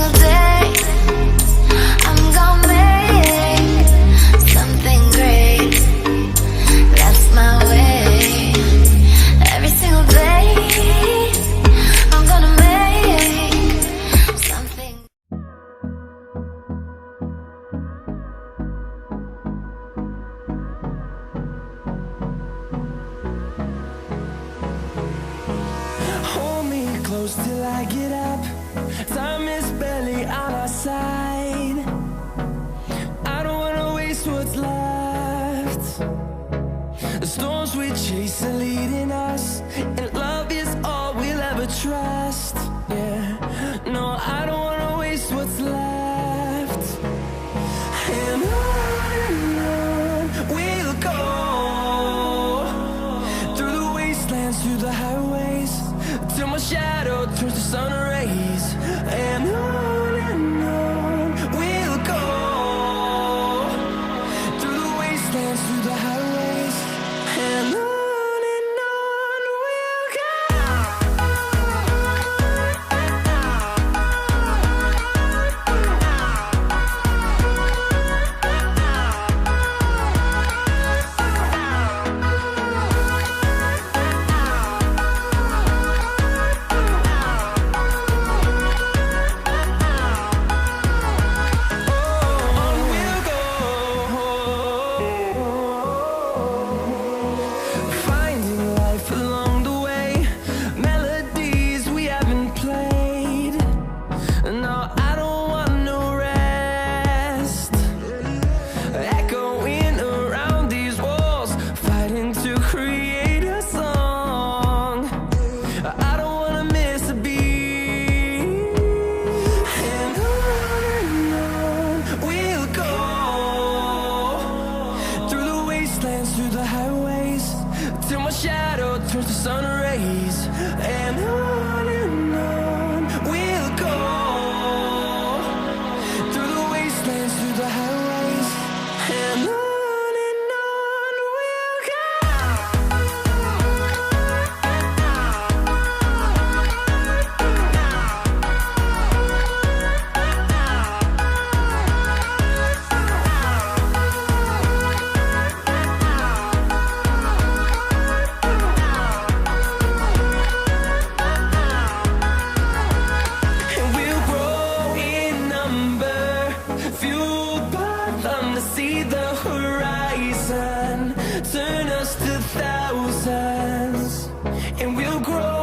single day I'm gonna make something great. That's my way. Every single day I'm gonna make something. Hold me close till I get up. Time is barely on our side. I don't wanna waste what's left. The storms we chase are leading us, and love is all we'll ever trust. Yeah, no, I don't wanna waste what's left. And on we'll go, through the wastelands, through the highways, till my shadow turns to sun rays. And on we'll go, through the wastelands, through the highways, and on we'll go. Finding life along the way, melodies we haven't played. No, I don't want no rest. Echoing around these walls, fighting to create a song. I don't wanna miss a beat. And on we'll go, through the wastelands, through the highways, till my shadow turns to sun rays. And on we'll go, through the wastelands, through the highways, and on we'll go. And we'll grow in number, fueled by them to see the horizon, turn us to thousands. And we'll grow